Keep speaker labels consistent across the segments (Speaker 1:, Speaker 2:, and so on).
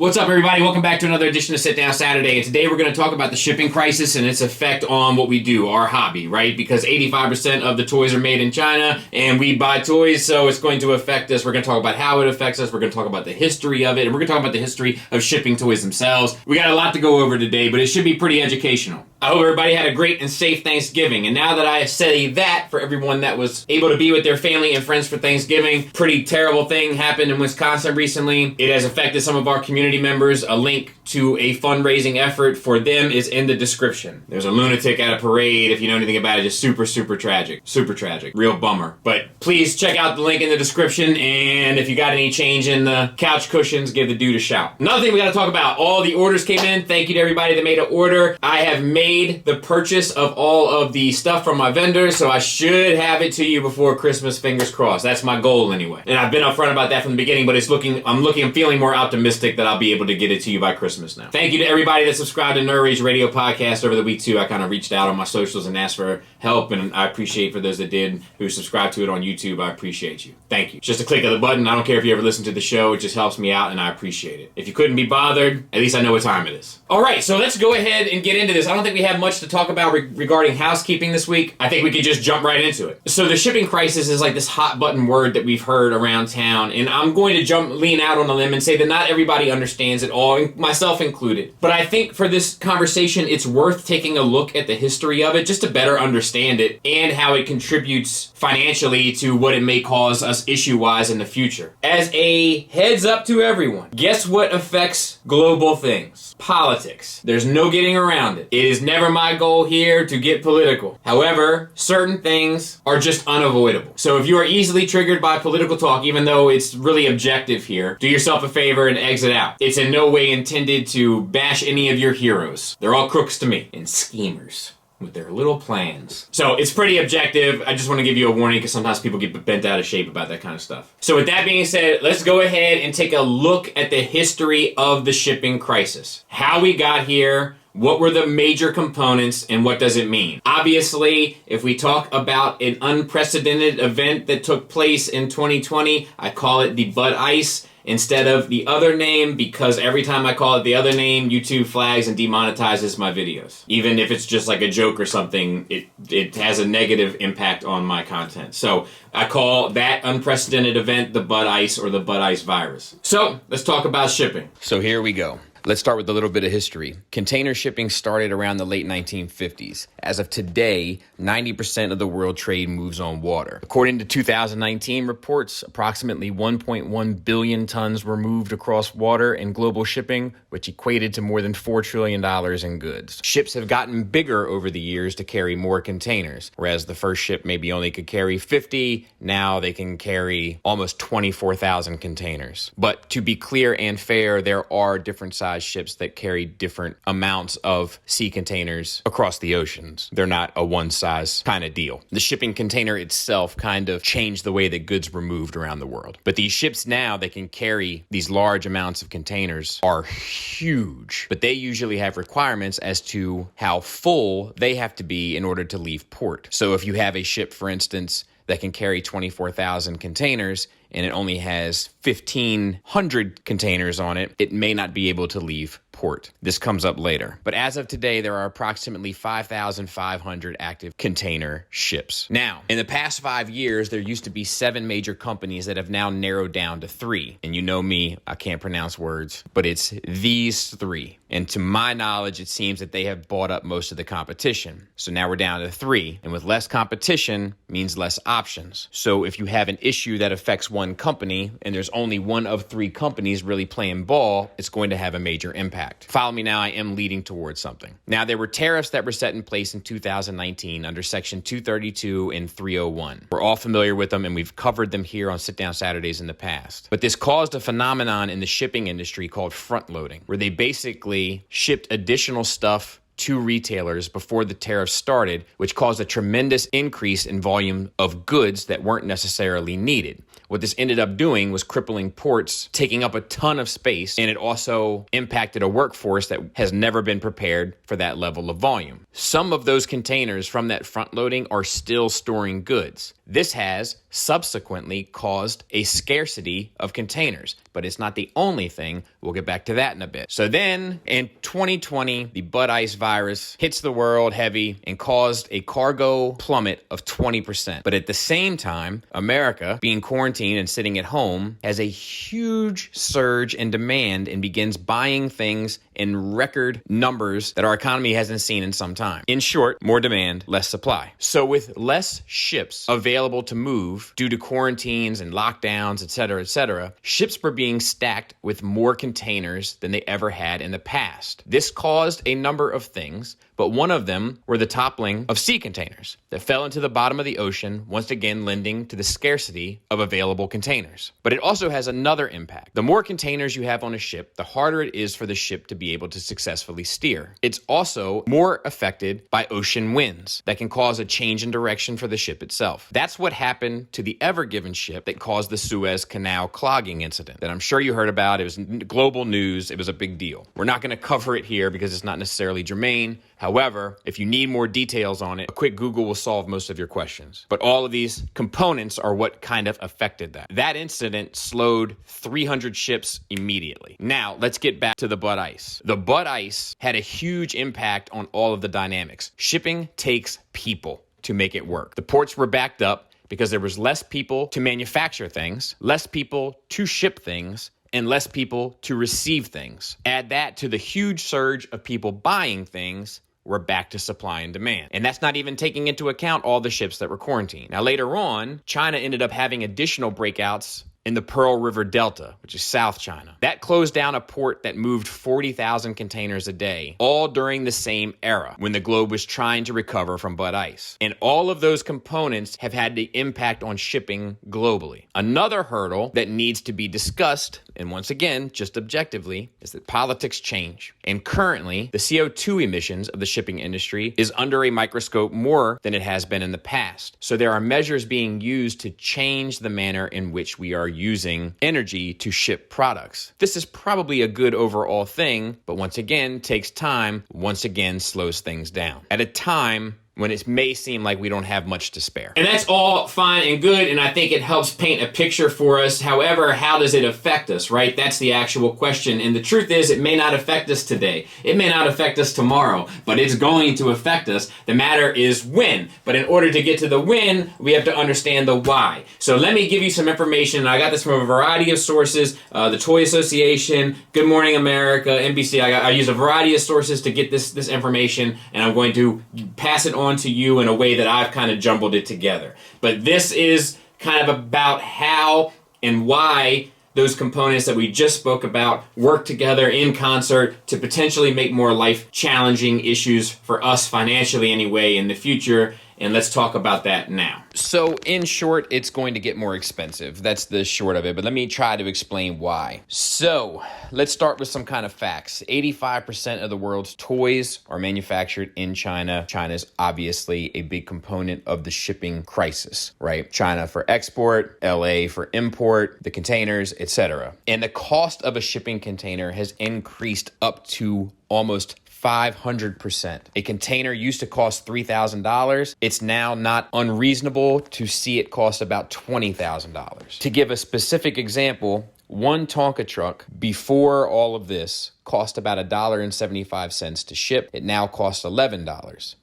Speaker 1: What's up, everybody? Welcome back to another edition of Sit Down Saturday. And today we're going to talk about the shipping crisis and its effect on what we do, our hobby, right? Because 85% of the toys are made in China and we buy toys, so it's going to affect us. We're going to talk about how it affects us. We're going to talk about the history of it. And we're going to talk about the history of shipping toys themselves. We got a lot to go over today, but it should be pretty educational. I hope everybody had a great and safe Thanksgiving. And now that I say that, for everyone that was able to be with their family and friends for Thanksgiving, pretty terrible thing happened in Wisconsin recently. It has affected some of our community members. A link to a fundraising effort for them is in the description. There's a lunatic at a parade. If you know anything about it, just super tragic. Super tragic. Real bummer. But please check out the link in the description, and if you got any change in the couch cushions, give the dude a shout. Another thing we got to talk about, all the orders came in. Thank you to everybody that made an order. I have made the purchase of all of the stuff from my vendor, so I should have it to you before Christmas, fingers crossed. That's my goal anyway. And I've been upfront about that from the beginning, but I'm feeling more optimistic that I'll be able to get it to you by Christmas now. Thank you to everybody that subscribed to Nerd Rage Radio Podcast over the week too. I kind of reached out on my socials and asked for help, and I appreciate for those that did, who subscribed to it on YouTube. I appreciate you. Thank you. It's just a click of the button. I don't care if you ever listen to the show. It just helps me out, and I appreciate it. If you couldn't be bothered, at least I know what time it is. All right, so let's go ahead and get into this. I don't think we have much to talk about regarding housekeeping this week. I think we could just jump right into it. So the shipping crisis is like this hot button word that we've heard around town, and I'm going to lean out on a limb and say that not everybody understands it all, myself included. But I think for this conversation, it's worth taking a look at the history of it just to better understand it and how it contributes financially to what it may cause us issue-wise in the future. As a heads up to everyone, guess what affects global things? Politics. There's no getting around it. It is never my goal here to get political. However, certain things are just unavoidable. So if you are easily triggered by political talk, even though it's really objective here, do yourself a favor and exit out. It's in no way intended to bash any of your heroes. They're all crooks to me and schemers with their little plans. So it's pretty objective. I just want to give you a warning because sometimes people get bent out of shape about that kind of stuff. So with that being said, let's go ahead and take a look at the history of the shipping crisis. How we got here, what were the major components, and what does it mean? Obviously, if we talk about an unprecedented event that took place in 2020, I call it the Bud Ice instead of the other name, because every time I call it the other name, YouTube flags and demonetizes my videos. Even if it's just like a joke or something, it has a negative impact on my content. So I call that unprecedented event the Bud Ice or the Bud Ice virus. So let's talk about shipping. So here we go. Let's start with a little bit of history. Container shipping started around the late 1950s. As of today, 90% of the world trade moves on water. According to 2019 reports, approximately 1.1 billion tons were moved across water in global shipping, which equated to more than $4 trillion in goods. Ships have gotten bigger over the years to carry more containers. Whereas the first ship maybe only could carry 50, now they can carry almost 24,000 containers. But to be clear and fair, there are different sizes ships that carry different amounts of sea containers across the oceans. They're not a one-size kind of deal. The shipping container itself kind of changed the way that goods were moved around the world. But these ships now that can carry these large amounts of containers are huge. But they usually have requirements as to how full they have to be in order to leave port. So if you have a ship, for instance, that can carry 24,000 containers and it only has 1,500 containers on it, it may not be able to leave port. This comes up later. But as of today, there are approximately 5,500 active container ships. Now, in the past 5 years, there used to be 7 major companies that have now narrowed down to 3. And you know me, I can't pronounce words, but it's these 3. And to my knowledge, it seems that they have bought up most of the competition. So now we're down to 3. And with less competition means less options. So if you have an issue that affects one company and there's only one of 3 companies really playing ball, it's going to have a major impact. Follow me now, I am leading towards something. Now, there were tariffs that were set in place in 2019 under Section 232 and 301. We're all familiar with them and we've covered them here on Sit Down Saturdays in the past. But this caused a phenomenon in the shipping industry called front loading, where they basically shipped additional stuff to retailers before the tariffs started, which caused a tremendous increase in volume of goods that weren't necessarily needed. What this ended up doing was crippling ports, taking up a ton of space, and it also impacted a workforce that has never been prepared for that level of volume. Some of those containers from that front loading are still storing goods. This has subsequently caused a scarcity of containers. But it's not the only thing. We'll get back to that in a bit. So then in 2020, the Bud Ice virus hits the world heavy and caused a cargo plummet of 20%. But at the same time, America, being quarantined and sitting at home, has a huge surge in demand and begins buying things in record numbers that our economy hasn't seen in some time. In short, more demand, less supply. So with less ships available to move due to quarantines and lockdowns, et cetera, ships were being stacked with more containers than they ever had in the past. This caused a number of things, but one of them were the toppling of sea containers that fell into the bottom of the ocean, once again lending to the scarcity of available containers. But it also has another impact. The more containers you have on a ship, the harder it is for the ship to be able to successfully steer. It's also more affected by ocean winds that can cause a change in direction for the ship itself. That's what happened to the Ever Given ship that caused the Suez Canal clogging incident that I'm sure you heard about. It was global news. It was a big deal. We're not going to cover it here because it's not necessarily germane. However, if you need more details on it, a quick Google will solve most of your questions. But all of these components are what kind of affected that. That incident slowed 300 ships immediately. Now, let's get back to the Bud Ice. The Bud Ice had a huge impact on all of the dynamics. Shipping takes people to make it work. The ports were backed up because there was less people to manufacture things, less people to ship things, and less people to receive things. Add that to the huge surge of people buying things, we're back to supply and demand. And that's not even taking into account all the ships that were quarantined. Now, later on, China ended up having additional breakouts in the Pearl River Delta, which is South China. That closed down a port that moved 40,000 containers a day, all during the same era when the globe was trying to recover from Bud Ice. And all of those components have had the impact on shipping globally. Another hurdle that needs to be discussed, and once again, just objectively, is that politics change. And currently, the CO2 emissions of the shipping industry is under a microscope more than it has been in the past. So there are measures being used to change the manner in which we are using energy to ship products. This is probably a good overall thing, but once again, takes time, once again, slows things down. At a time when it may seem like we don't have much to spare. And that's all fine and good, and I think it helps paint a picture for us. However, how does it affect us, right? That's the actual question. And the truth is, it may not affect us today. It may not affect us tomorrow, but it's going to affect us. The matter is when. But in order to get to the when, we have to understand the why. So let me give you some information. I got this from a variety of sources, the Toy Association, Good Morning America, NBC. I use a variety of sources to get this information, and I'm going to pass it on to you in a way that I've kind of jumbled it together. But this is kind of about how and why those components that we just spoke about work together in concert to potentially make more life challenging issues for us financially anyway in the future. And let's talk about that now. So in short, it's going to get more expensive. That's the short of it, but let me try to explain why. So let's start with some kind of facts. 85% of the world's toys are manufactured in China. China is obviously a big component of the shipping crisis, right? China for export, LA for import, the containers, etc. And the cost of a shipping container has increased up to almost 500%. A container used to cost $3,000. It's now not unreasonable to see it cost about $20,000. To give a specific example, one Tonka truck before all of this cost about $1.75 to ship. It now costs $11.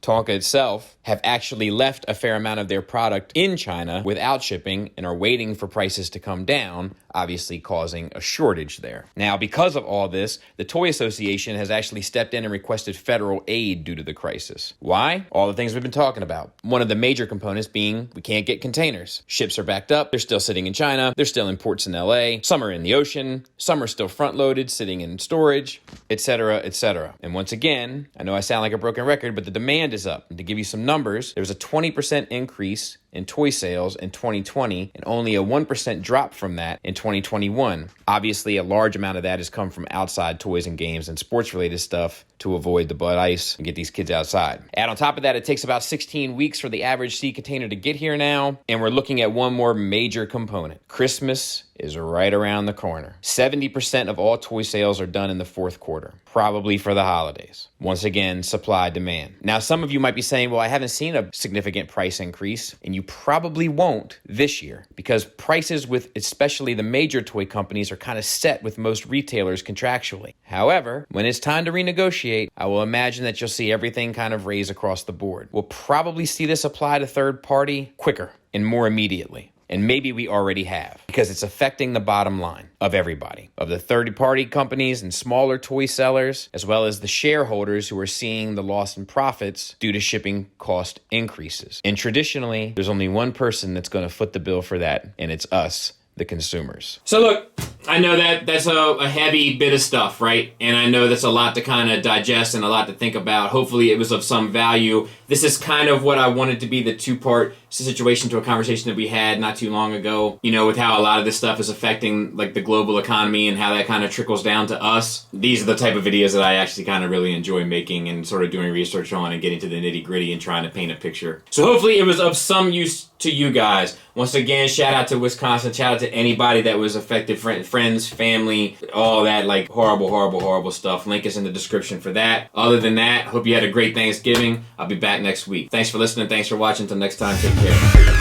Speaker 1: Tonka itself have actually left a fair amount of their product in China without shipping and are waiting for prices to come down, obviously causing a shortage there. Now, because of all this, the Toy Association has actually stepped in and requested federal aid due to the crisis. Why? All the things we've been talking about. One of the major components being we can't get containers. Ships are backed up. They're still sitting in China. They're still in ports in LA. Some are in the ocean. Some are still front-loaded, sitting in storage, etc., etc. And once again, I know I sound like a broken record, but the demand is up. And to give you some numbers, there was a 20% increase in toy sales in 2020 and only a 1% drop from that in 2021. Obviously, a large amount of that has come from outside toys and games and sports-related stuff to avoid the Bud Ice and get these kids outside. Add on top of that, it takes about 16 weeks for the average sea container to get here now, and we're looking at one more major component. Christmas is right around the corner. 70% of all toy sales are done in the fourth quarter, probably for the holidays. Once again, supply demand. Now, some of you might be saying, well, I haven't seen a significant price increase, and you probably won't this year because prices with especially the major toy companies are kind of set with most retailers contractually. However, when it's time to renegotiate, I will imagine that you'll see everything kind of raise across the board. We'll probably see this apply to third party quicker and more immediately. And maybe we already have, because it's affecting the bottom line of everybody, of the third-party companies and smaller toy sellers, as well as the shareholders who are seeing the loss in profits due to shipping cost increases. And traditionally, there's only one person that's going to foot the bill for that, and it's us, the consumers. So look, I know that that's a heavy bit of stuff, right? And I know that's a lot to kind of digest and a lot to think about. Hopefully it was of some value. This is kind of what I wanted to be the two-part situation to a conversation that we had not too long ago, you know, with how a lot of this stuff is affecting like the global economy and how that kind of trickles down to us. These are the type of videos that I actually kind of really enjoy making and sort of doing research on and getting to the nitty-gritty and trying to paint a picture. So hopefully it was of some use to you guys. Once again, shout out to Wisconsin, shout out to anybody that was affected, friends, family, all that like horrible stuff. Link is in the description for that. Other than that, hope you had a great Thanksgiving. I'll be back next week. Thanks for listening. Thanks for watching. Until next time, take care.